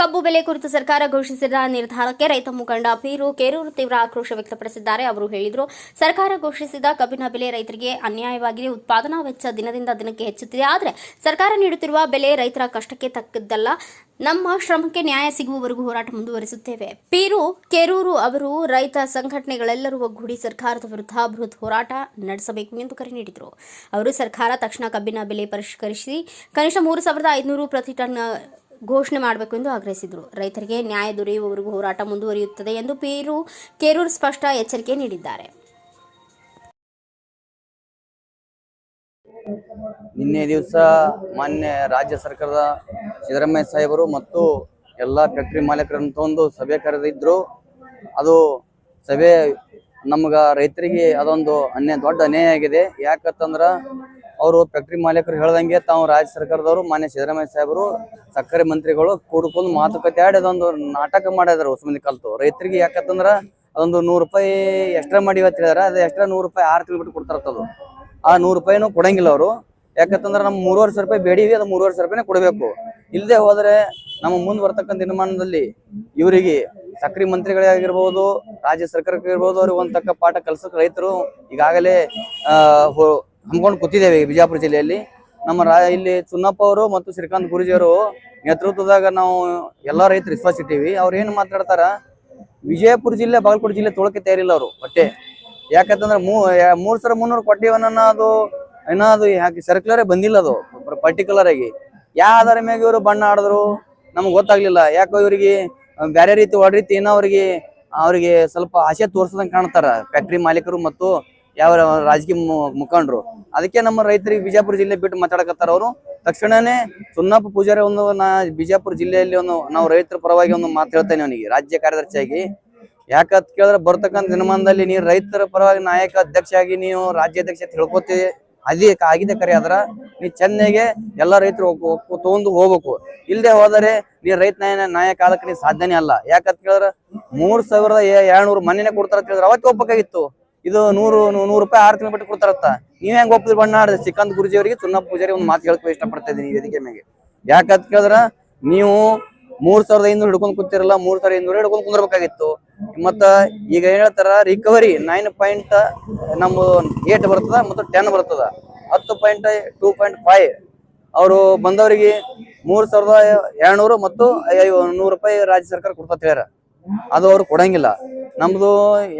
ಕಬ್ಬು ಬೆಲೆ ಕುರಿತು ಸರ್ಕಾರ ಘೋಷಿಸಿದ ನಿರ್ಧಾರಕ್ಕೆ ರೈತ ಮುಖಂಡ ಪೀರು ಕೇರೂರು ತೀವ್ರ ಆಕ್ರೋಶ ವ್ಯಕ್ತಪಡಿಸಿದ್ದಾರೆ. ಅವರು ಹೇಳಿದರು, ಸರ್ಕಾರ ಘೋಷಿಸಿದ ಕಬ್ಬಿನ ಬೆಲೆ ರೈತರಿಗೆ ಅನ್ಯಾಯವಾಗಿದೆ. ಉತ್ಪಾದನಾ ವೆಚ್ಚ ದಿನದಿಂದ ದಿನಕ್ಕೆ ಹೆಚ್ಚುತ್ತಿದೆ. ಆದರೆ ಸರ್ಕಾರ ನೀಡುತ್ತಿರುವ ಬೆಲೆ ರೈತರ ಕಷ್ಟಕ್ಕೆ ತಕ್ಕದ್ದಲ್ಲ. ನಮ್ಮ ಶ್ರಮಕ್ಕೆ ನ್ಯಾಯ ಸಿಗುವವರೆಗೂ ಹೋರಾಟ ಮುಂದುವರಿಸುತ್ತೇವೆ. ಪೀರು ಕೇರೂರು ಅವರು ರೈತ ಸಂಘಟನೆಗಳೆಲ್ಲರೂ ಒಗ್ಗೂಡಿ ಸರ್ಕಾರದ ವಿರುದ್ಧ ಬೃಹತ್ ಹೋರಾಟ ನಡೆಸಬೇಕು ಎಂದು ಕರೆ ನೀಡಿದರು. ಅವರು ಸರ್ಕಾರ ತಕ್ಷಣ ಕಬ್ಬಿನ ಬೆಲೆ ಪರಿಷ್ಕರಿಸಿ ಕನಿಷ್ಠ 3,500 ಪ್ರತಿ ಟನ್ ಘೋಷಣೆ ಮಾಡಬೇಕು ಎಂದು ಆಗ್ರಹಿಸಿದರು. ರೈತರಿಗೆ ನ್ಯಾಯ ದೊರೆಯುವವರೆಗೂ ಹೋರಾಟ ಮುಂದುವರಿಯುತ್ತದೆ ಎಂದು ಪೀರು ಕೇರೂರು ಸ್ಪಷ್ಟ ಎಚ್ಚರಿಕೆ ನೀಡಿದ್ದಾರೆ. ನಿನ್ನೆ ದಿವಸ ಮಾನ್ಯ ರಾಜ್ಯ ಸರ್ಕಾರದ ಸಿದ್ದರಾಮಯ್ಯ ಸಾಹೇಬರು ಮತ್ತು ಎಲ್ಲ ಫ್ಯಾಕ್ಟರಿ ಮಾಲೀಕರಂತ ಒಂದು ಸಭೆ ಕರೆದಿದ್ರು. ಅದು ಸಭೆ ನಮ್ಗ ರೈತರಿಗೆ ಅದೊಂದು ದೊಡ್ಡ ಅನ್ಯಾಯ ಆಗಿದೆ. ಯಾಕಂತಂದ್ರ ಅವರು ಫ್ಯಾಕ್ಟರಿ ಮಾಲೀಕರು ಹೇಳ್ದಂಗೆ ತಾವು ರಾಜ್ಯ ಸರ್ಕಾರದವರು ಮಾನ್ಯ ಸಿದ್ದರಾಮಯ್ಯ ಸಾಹೇಬರು ಸಕ್ಕರೆ ಮಂತ್ರಿಗಳು ಕೂಡ್ಕೊಂಡು ಮಾತುಕತೆ ಆಡಿ ಅದೊಂದು ನಾಟಕ ಮಾಡಿದ್ರು ಹೊಸಮಂದಿ ಕಲ್ತು ರೈತರಿಗೆ. ಯಾಕಂತಂದ್ರ ಅದೊಂದು 100 ರೂಪಾಯಿ ಎಕ್ಸ್ಟ್ರಾ ಮಾಡಿ ಇವತ್ತು ಹೇಳಿದಾರೆ. ಅದು ಎಕ್ಸ್ಟ್ರಾ 100 ರೂಪಾಯಿ 6 ತಿಂಗಳು ಬಿಟ್ಟು ಕೊಡ್ತಾರತ್ತದು. ಆ 100 ರೂಪಾಯಿನೂ ಕೊಡಂಗಿಲ್ಲ ಅವರು. ಯಾಕಂತಂದ್ರೆ ನಮ್ಮ 3,500 ರೂಪಾಯಿ ಬೇಡಿವಿ, ಅದು 3,500 ರೂಪಾಯಿನೇ ಕೊಡಬೇಕು. ಇಲ್ಲದೆ ಹೋದರೆ ನಮ್ಮ ಮುಂದೆ ಬರ್ತಕ್ಕಂಥ ದಿನಮಾನದಲ್ಲಿ ಇವರಿಗೆ ಸಕ್ರಿ ಮಂತ್ರಿಗಳಾಗಿರ್ಬೋದು, ರಾಜ್ಯ ಸರ್ಕಾರಕ್ಕಿರ್ಬೋದು, ಅವ್ರಿಗೆ ಒಂದು ತಕ್ಕ ಪಾಠ ಕಲ್ಸಕ್ಕೆ ರೈತರು ಈಗಾಗಲೇ ಹಮ್ಮಿಕೊಂಡು ಕೂತಿದ್ದೇವೆ. ಬಿಜಾಪುರ ಜಿಲ್ಲೆಯಲ್ಲಿ ನಮ್ಮ ಇಲ್ಲಿ ಚುನ್ನಪ್ಪ ಅವರು ಮತ್ತು ಶ್ರೀಕಾಂತ್ ಗುರೂಜಿಯವರು ನೇತೃತ್ವದಾಗ ನಾವು ಎಲ್ಲ ರೈತರು ವಿಶ್ವಾಸ ಇಟ್ಟಿವಿ. ಅವ್ರು ಏನು ಮಾತಾಡ್ತಾರ, ವಿಜಯಪುರ ಜಿಲ್ಲೆ ಬಾಗಲಕೋಟೆ ಜಿಲ್ಲೆ ತೊಳಕೆ ತಯಾರಿಲ್ಲ ಅವರು ಒಟ್ಟೆ. ಯಾಕಂತಂದ್ರೆ 3,300 ಕೊಟ್ಟಿವನ್ನ ಅದು ಏನಾದ್ರು ಯಾಕೆ ಸರ್ಕ್ಯುಲರೇ ಬಂದಿಲ್ಲ. ಅದು ಪರ್ಟಿಕ್ಯುಲರ್ ಆಗಿ ಯಾವ ಆಧಾರ ಮ್ಯಾಗ ಇವರು ಬಣ್ಣ ಆಡಿದ್ರು ನಮ್ಗೆ ಗೊತ್ತಾಗ್ಲಿಲ್ಲ. ಯಾಕೋ ಇವರಿಗೆ ಬೇರೆ ರೀತಿ ಒಡ ರೀತಿ ಏನೋ ಅವ್ರಿಗೆ ಸ್ವಲ್ಪ ಆಸೆ ತೋರ್ಸದಂಗೆ ಕಾಣ್ತಾರ ಫ್ಯಾಕ್ಟ್ರಿ ಮಾಲೀಕರು ಮತ್ತು ಯಾವ ರಾಜಕೀಯ ಮುಖಂಡರು. ಅದಕ್ಕೆ ನಮ್ಮ ರೈತರಿಗೆ ಬಿಜಾಪುರ ಜಿಲ್ಲೆ ಬಿಟ್ಟು ಮಾತಾಡಕತ್ತಾರ. ಅವರು ತಕ್ಷಣನೇ ಚುನ್ನಪ್ಪ ಪೂಜಾರಿ ಬಿಜಾಪುರ ಜಿಲ್ಲೆಯಲ್ಲಿ ನಾವು ರೈತರ ಪರವಾಗಿ ಒಂದು ಮಾತು ಹೇಳ್ತೇನೆ ಅವನಿಗೆ, ರಾಜ್ಯ ಕಾರ್ಯದರ್ಶಿಯಾಗಿ. ಯಾಕಂತ ಕೇಳಿದ್ರೆ ಬರ್ತಕ್ಕಂಥ ದಿನಮಾನದಲ್ಲಿ ನೀವು ರೈತರ ಪರವಾಗಿ ನಾಯಕ ಅಧ್ಯಕ್ಷ ಆಗಿ ನೀವು ರಾಜ್ಯಾಧ್ಯಕ್ಷ ತಿಳ್ಕೊತೀವಿ ಆಗಿದೆ ಕರೆ. ಆದ್ರ ನೀವು ಚೆನ್ನಾಗೆ ಎಲ್ಲ ರೈತರು ತಗೊಂಡು ಹೋಗ್ಬೇಕು. ಇಲ್ಲದೆ ಹೋದರೆ ನೀವು ರೈತ ನಾಯಕ ಆಗಕ್ಕೆ ನೀವು ಸಾಧ್ಯನೇ ಅಲ್ಲ. ಯಾಕಂತ ಕೇಳಿದ್ರೆ 3,700 ಮನೆನೇ ಕೊಡ್ತಾರ ಅಂತ ಹೇಳಿದ್ರೆ ಅವತ್ತು ಒಪ್ಪಬೇಕಾಗಿತ್ತು. ಇದು 100 ರೂಪಾಯಿ 6 ತಿಂಗಳು ಬಿಟ್ಟು ಕೊಡ್ತಾರತ್ತ. ನೀವ್ ಹೆಂಗ್ ಒಪ್ಪದ್ರಿ ಬಣ್ಣ ಆಡಿದ್ರೆ? ಶ್ರೀಕಾಂತ್ ಗುರೂಜಿ ಅವರಿಗೆ ಚುನ್ನಪ್ಪ ಪೂಜಾರಿ ಒಂದು ಮಾತು ಹೇಳಕ್ ಇಷ್ಟಪಡ್ತಾ ಇದ್ದೀನಿ ಈ ವೇದಿಕೆ ಮೇಲೆ. ಯಾಕಂತ ಕೇಳಿದ್ರ ನೀವು 3,500 ಹಿಡ್ಕೊಂಡ್ ಕೂತಿರಲ್ಲ, 3,500 ಹಿಡ್ಕೊಂಡ್ ಕುಂದ್ರಬೇಕಾಗಿತ್ತು. ಮತ್ತ ಈಗ ಏನ್ ಹೇಳ್ತಾರ, ರಿಕವರಿ 9 ನಮ್ಮ 8 ಬರ್ತದ ಮತ್ತು 10 ಬರ್ತದ. 10.2.5 ಅವರು ಬಂದವರಿಗೆ 3,700 ಮತ್ತು 100 ರೂಪಾಯಿ ರಾಜ್ಯ ಸರ್ಕಾರ ಕೊಡ್ತಾ ಹೇಳ್ಯಾರ. ಅದು ಅವ್ರು ಕೊಡಂಗಿಲ್ಲ. ನಮ್ದು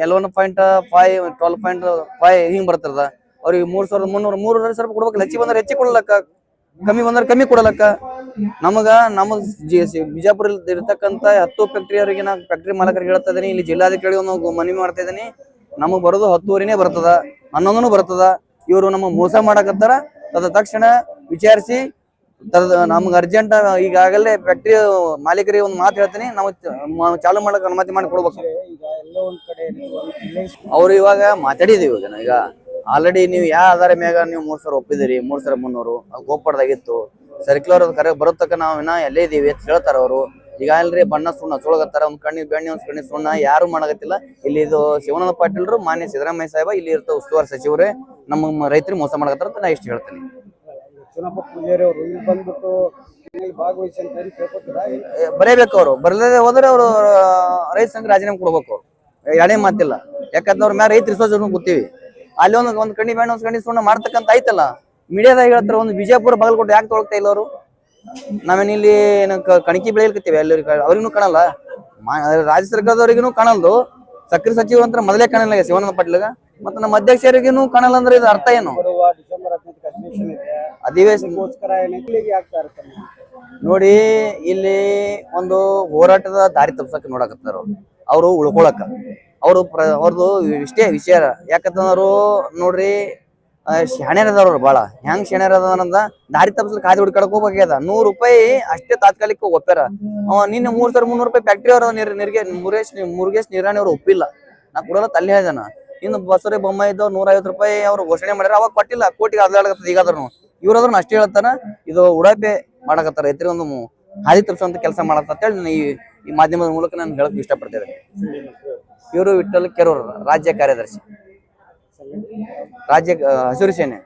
11.5 12.5 ಹಿಂಗ್ ಬರ್ತದ. ಅವ್ರಿಗೆ 3,300 3,500 ರೂಪಾಯಿ ಕೊಡ್ಬೇಕಲ್ಲ. ಹೆಚ್ಚಿ ಬಂದ್ರೆ ಹೆಚ್ಚಿ ಕೊಡ್ಲಕ್ಕ, ಕಮ್ಮಿ ಬಂದ್ರೆ ಕಮ್ಮಿ ಕೊಡಲಕ್ಕ. ನಮ್ಮ ಬಿಜಾಪುರ ಇರ್ತಕ್ಕಂಥ 10 ಫ್ಯಾಕ್ಟರಿ ಅವರಿಗೆ ನಾ ಫ್ಯಾಕ್ಟರಿ ಮಾಲಕರಿಗೆ ಹೇಳ್ತಾ ಇದೀನಿ, ಇಲ್ಲಿ ಜಿಲ್ಲಾಧಿಕಾರಿ ಒಂದು ಮನವಿ ಮಾಡ್ತಾ ಇದೀನಿ. ನಮಗ್ ಬರೋದು 10ವರೆನೇ ಬರ್ತದ, 11 ಬರ್ತದ. ಇವರು ನಮ್ಮ ಮೋಸ ಮಾಡಕತ್ತಾರ. ತದ ತಕ್ಷಣ ವಿಚಾರಿಸಿ ನಮ್ಗೆ ಅರ್ಜೆಂಟ್ ಈಗಾಗಲೇ ಫ್ಯಾಕ್ಟರಿ ಮಾಲೀಕರಿಗೆ ಒಂದು ಮಾತು ಹೇಳ್ತೀನಿ, ನಾವು ಚಾಲು ಮಾಡಕ್ ಅನುಮತಿ ಮಾಡಿ ಕೊಡ್ಬೇಕು. ಅವ್ರು ಇವಾಗ ಮಾತಾಡಿದೀವಿ. ಈಗ ಆಲ್ರೆಡಿ ನೀವು ಯಾವ ಆಧಾರ ಮ್ಯಾಗ ನೀವು 3,000 ಒಪ್ಪಿದಿರಿ, 3,300 ಗೋಪಡ್ದಾಗಿತ್ತು. ಸರ್ಕ್ಯುಲರ್ ಕರೆ ಬರೋತಕ್ಕ ನಾವು ಇನ್ನ ಎಲ್ಲೇ ಇದೀವಿ ಅಂತ ಹೇಳ್ತಾರ ಅವರು. ಈಗ ಅಲ್ರಿ ಬಣ್ಣ ಸುಣ್ಣ ಚೊಳಗತ್ತಾರ, ಒಂದ್ ಕಣ್ಣಿಗೆ ಬೆಣ್ಣೆ ಒಂದ್ ಕಣ್ಣಿಗೆ ಸುಣ್ಣ ಯಾರು ಮಾಡಕತ್ತಿಲ್ಲ. ಇಲ್ಲಿ ಇದು ಶಿವಾನಂದ ಪಾಟೀಲ್ರು ಮಾನ್ಯ ಸಿದ್ದರಾಮಯ್ಯ ಸಾಹೇಬ ಇಲ್ಲಿ ಇರ್ತ ಉಸ್ತುವಾರಿ ಸಚಿವರೇ ನಮ್ಮ ರೈತರಿಗೆ ಮೋಸ ಮಾಡಕತ್ತಾರ ಅಂತ ನಾ ಇಷ್ಟು ಹೇಳ್ತೀನಿ. ಬರೇಬೇಕು ಅವರು, ಬರದೇ ಹೋದ್ರೆ ಅವರು ರೈತ ಸಂಘ ರಾಜೀನಾಮೆ ಕೊಡ್ಬೇಕು. ಎರಡೇ ಮಾತಿಲ್ಲ. ಯಾಕಂದ್ರೆ ಅವ್ರ ಮ್ಯಾಲ ರೈತ ವಿಶ್ವಾಸ ಕೂತೀವಿ. ಅಲ್ಲಿ ಒಂದ್ ಕಣ್ಣಿ ಬೇಡ ಒಂದ್ ಕಣ್ಣಿ ಸುಣ್ಣ ಮಾಡ್ತಕ್ಕಂತ ಆಯ್ತಲ್ಲ. ಮೀಡಿಯಾದಾಗ ಹೇಳ್ತಾರ, ಒಂದು ಬಿಜಾಪುರ ಬಾಗಲಕೋಟೆ ಯಾಕೆ ತೊಳಗ್ತಾ ಇಲ್ಲ ಅವರು? ನಾವೇನ್ ಇಲ್ಲಿ ಕಣಕಿ ಬೆಳೆಯಲ್ಕತ್ತೀವಿ, ಅವ್ರಿಗೂ ಕಾಣಲ್ಲ. ರಾಜ್ಯ ಸರ್ಕಾರದವ್ರಿಗೂ ಕಾಣಲ್ದು. ಸಕ್ರೆ ಸಚಿವ ಅಂತ ಮೊದಲೇ ಕಾಣಲ್ಲ ಶಿವಾನಂದ ಪಾಟೀಲ್ಗ. ಮತ್ತೆ ನಮ್ಮ ಅಧ್ಯಕ್ಷರಿಗೂ ಕಾಣಲ್ಲ ಅಂದ್ರೆ ಇದು ಅರ್ಥ ಏನು? ಅಧಿವೇಶನ ನೋಡಿ, ಇಲ್ಲಿ ಒಂದು ಹೋರಾಟದ ದಾರಿ ತಪ್ಸಕ್ ನೋಡಕತ್ತಾರ ಅವ್ರು ಉಳ್ಕೊಳಕ. ಅವ್ರದ್ದು ಇಷ್ಟೇ ವಿಷಯ. ಯಾಕಂತಂದ್ರು ನೋಡ್ರಿ, ಶಾಣ್ಯರದವ್ರು ಬಾಳ ಹೆಂಗ್ ಶಾಣ್ಯರದ ದಾರಿ ತಪ್ಸಲಿಕ್ಕೆ ಹಾದಿ ಹುಡ್ಕಾಡಕ್ ಹೋಗ್ಬೇಕಾಗ್ಯದ. 100 ರೂಪಾಯಿ ಅಷ್ಟೇ ತಾತ್ಕಾಲಿಕ ಒಪ್ಪ್ಯಾರ. ನಿನ್ನೆ 3,300 ರೂಪಾಯಿ ಫ್ಯಾಕ್ಟ್ರಿ ಅವ್ರ ಮುರುಗೇಶ್ ನಿರಾಣಿ ಅವ್ರು ಒಪ್ಪಿಲ್ಲ. ನಾ ಕೊಡಲ್ಲ ತಲ್ಲಿ ಹೇಳಿದಾನ. ಇನ್ನು ಬಸವರಾಜ ಬೊಮ್ಮಾಯಿ ಇದ್ದವ್ 150 ರೂಪಾಯಿ ಅವ್ರು ಘೋಷಣೆ ಮಾಡ್ಯಾರ. ಅವಾಗ ಕೊಟ್ಟಿಲ್ಲ, ಕೋಟಿಗೆ ಅದ್ಲಾಡಕತ್ತದ. ಈಗಾದ್ರು ಇವ್ರಾದ್ರು ಅಷ್ಟೇ ಹೇಳ್ತಾನ, ಇದು ಉಡಾಪೆ ಮಾಡಕತ್ತಾರ, ರೈತರಿಗೆ ಒಂದು ಹಾದಿ ತಪ್ಪಿಸುವಂತ ಕೆಲಸ ಮಾಡತ್ತ ಅಂತ ಹೇಳಿ ಈ ಮಾಧ್ಯಮದ ಮೂಲಕ ನಾನು ಹೇಳಕ್ ಇಷ್ಟಪಡ್ತೇನೆ. ಇವರು ವಿಠ್ಠಲ್ ಕೇರೂರು, ರಾಜ್ಯ ಕಾರ್ಯದರ್ಶಿ, ರಾಜ್ಯ ಹಸಿರು ಸೇನೆ.